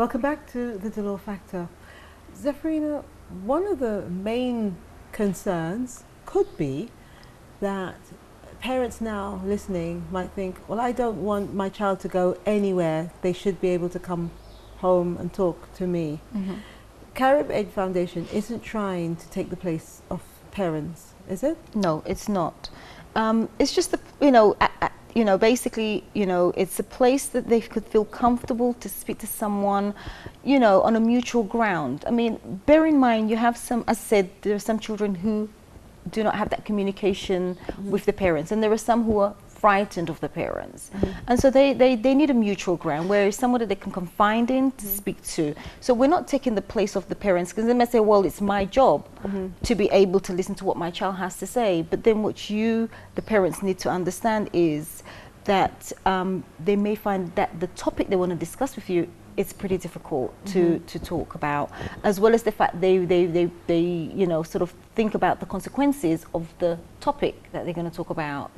Welcome back to the Dolor Factor. Zephrina, one of the main concerns could be that parents now listening might think, well, I don't want my child to go anywhere. They should be able to come home and talk to me. Mm-hmm. Caribaid Foundation isn't trying to take the place of parents, is it? No, it's not. It's just basically, it's a place that they could feel comfortable to speak to someone, on a mutual ground. I mean, bear in mind, you have some, as I said, there are some children who do not have that communication with the parents, and there are some who are frightened of the parents. And so they need a mutual ground where someone that they can confide in to speak to. So we're not taking the place of the parents, because they may say, well, it's my job to be able to listen to what my child has to say. But then what you, the parents, need to understand is that they may find that the topic they want to discuss with you, it's pretty difficult to talk about, as well as the fact they sort of think about the consequences of the topic that they're going to talk about.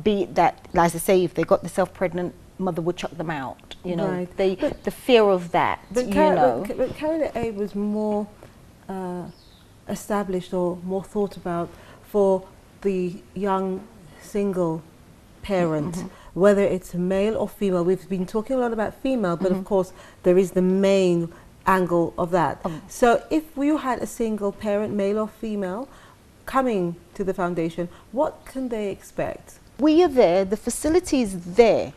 Be it that, as I say, if they got themselves pregnant, mother would chuck them out. Right. The fear of that. But Caribaid was more established or more thought about for the young single parent. Whether it's male or female. We've been talking a lot about female, but of course there is the male angle of that. So if you had a single parent, male or female, coming to the foundation, what can they expect? We are there, the facility is there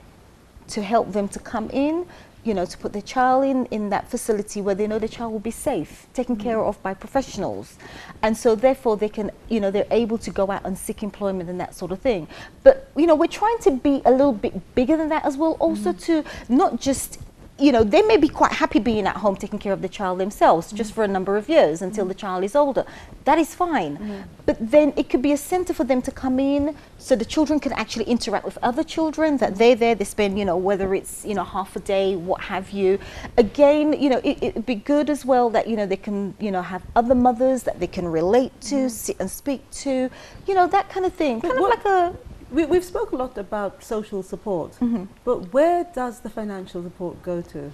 to help them to come in, to put their child in that facility where they know the child will be safe, taken care of by professionals. And so therefore they can, they're able to go out and seek employment and that sort of thing. But, we're trying to be a little bit bigger than that as well, also to not just, they may be quite happy being at home taking care of the child themselves just for a number of years until the child is older. That is fine. But then it could be a center for them to come in so the children can actually interact with other children, that they're there, they spend, whether it's, half a day, what have you. Again, it'd be good as well that, they can, have other mothers that they can relate to, sit and speak to, that kind of thing. Kind of like a... We've spoken a lot about social support, but where does the financial support go to?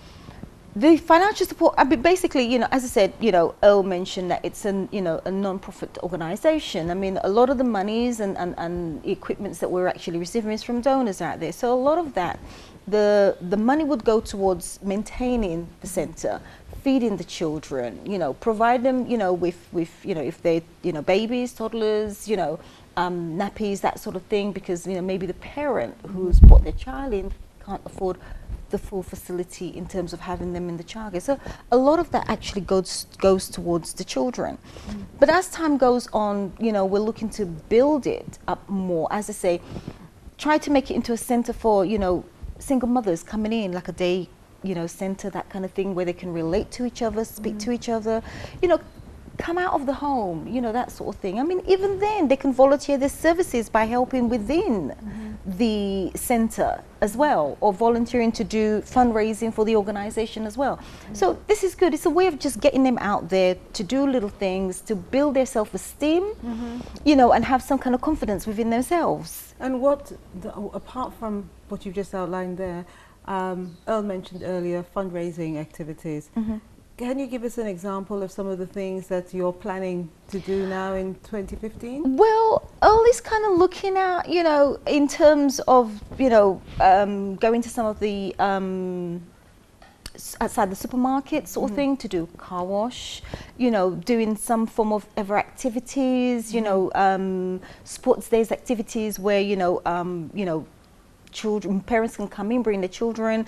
The financial support, basically, as I said, Earl mentioned that it's a non-profit organization. I mean, a lot of the monies and equipments that we're actually receiving is from donors out there. So a lot of that, the money would go towards maintaining the center, feeding the children, provide them, with if they're, babies, toddlers, nappies, that sort of thing, because maybe the parent who's brought their child in can't afford the full facility in terms of having them in the childcare. So a lot of that actually goes towards the children. But as time goes on, we're looking to build it up more. As I say, try to make it into a center for single mothers coming in, like a day center, that kind of thing, where they can relate to each other, speak to each other, come out of the home, that sort of thing. I mean, even then, they can volunteer their services by helping within the center as well, or volunteering to do fundraising for the organization as well. So this is good. It's a way of just getting them out there to do little things, to build their self-esteem, and have some kind of confidence within themselves. And apart from what you've just outlined there, Earl mentioned earlier fundraising activities. Can you give us an example of some of the things that you're planning to do now in 2015? Well, Earl is kind of looking at, in terms of, going to some of the outside the supermarket sort of thing, to do car wash, doing some form of ever activities, sports days activities where, parents can come in, bring their children,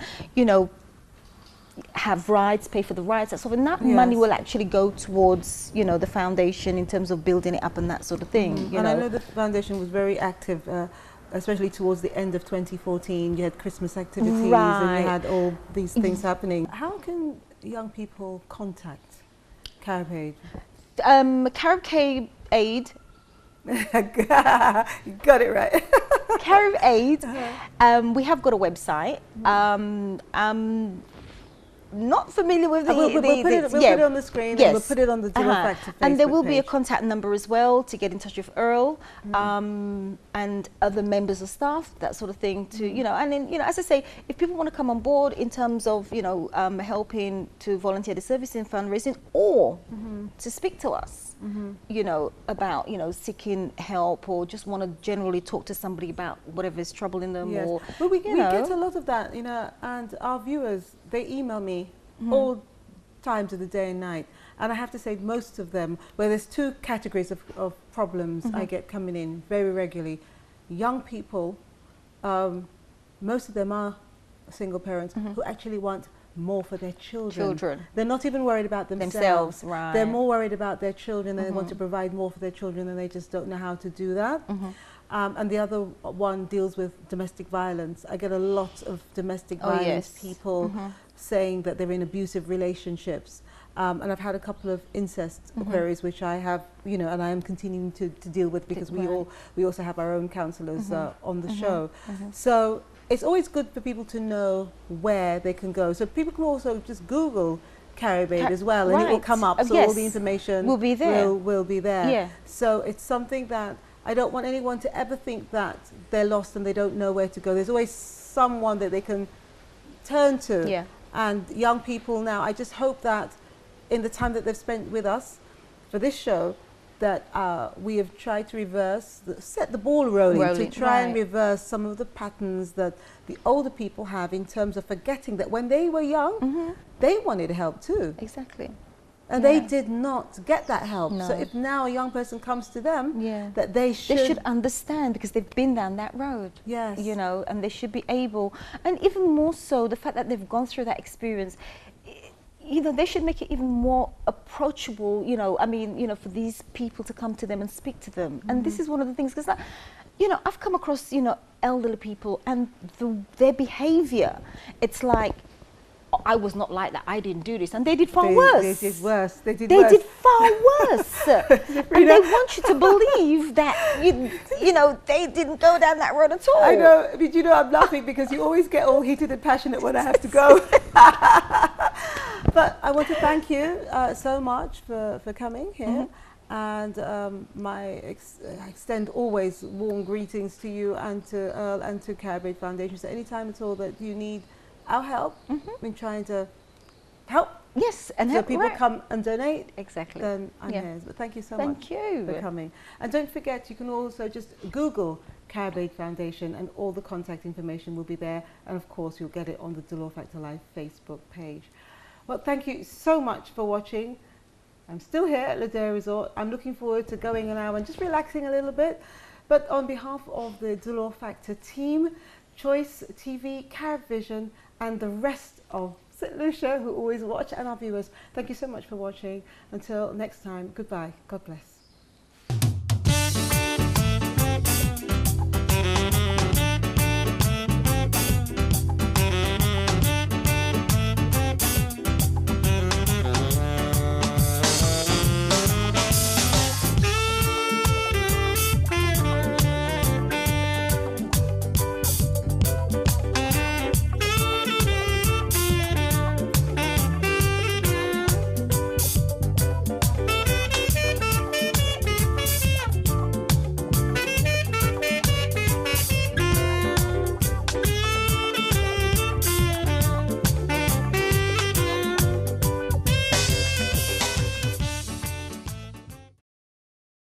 have rides, pay for the rides, that sort of, and that money will actually go towards, the foundation in terms of building it up and that sort of thing. And I know the foundation was very active, especially towards the end of 2014. You had Christmas activities and you had all these things happening. How can young people contact Caribaid? Caribaid. You got it right. Caribaid. We have got a website. not familiar with the... We'll put it on the screen, and we'll put it on the Dolor Factor Facebook And there will be a page. contact number as well to get in touch with Earl and other members of staff, that sort of thing, to, you know, and then, you know, as I say, if people want to come on board in terms of, you know, helping to volunteer the service in fundraising, or to speak to us, you know, about, you know, seeking help, or just want to generally talk to somebody about whatever is troubling them, or, well, we get a lot of that, you know, and our viewers, they email me all times of the day and night, and I have to say most of them, where there's two categories of problems I get coming in very regularly. Young people, most of them are single parents who actually want more for their children. They're not even worried about themselves. Right. They're more worried about their children, and they want to provide more for their children, and they just don't know how to do that. And the other one deals with domestic violence. I get a lot of domestic violence people saying that they're in abusive relationships. And I've had a couple of incest queries, which I have, you know, and I am continuing to deal with, because we also have our own counsellors on the show. So it's always good for people to know where they can go. So people can also just Google Caribaid as well, and it will come up. So all the information will be there. Will be there. Yeah. So it's something that I don't want anyone to ever think that they're lost and they don't know where to go. There's always someone that they can turn to. Yeah. And young people now, I just hope that in the time that they've spent with us for this show, that we have tried to set the ball rolling to try and reverse some of the patterns that the older people have, in terms of forgetting that when they were young, they wanted help too. Exactly. And they did not get that help. So if now a young person comes to them, that they should understand, because they've been down that road. Yes. You know, and they should be able, and even more so, the fact that they've gone through that experience, you know, they should make it even more approachable, you know, I mean, you know, for these people to come to them and speak to them. And this is one of the things, because, you know, I've come across, you know, elderly people, and their behavior, it's like, I was not like that, I didn't do this, and they did far worse. They did worse. They did far worse. And they want you to believe that, you know, they didn't go down that road at all. I know, but you know, I'm laughing because you always get all heated and passionate when I have to go. But I want to thank you so much for coming here. And I extend always warm greetings to you and to Earl and to Caribaid Foundation. So anytime at all that you need our help in trying to help. Yes, and so help people come and donate. Exactly. Then I'm here. But thank you so much for coming. And don't forget, you can also just Google Caribaid Foundation, and all the contact information will be there. And of course, you'll get it on the Dolor Factor Live Facebook page. Well, thank you so much for watching. I'm still here at Delia Resort. I'm looking forward to going now and just relaxing a little bit. But on behalf of the Dolor Factor team, Choice TV, Caravision, and the rest of St. Lucia who always watch, and our viewers, thank you so much for watching. Until next time, goodbye. God bless.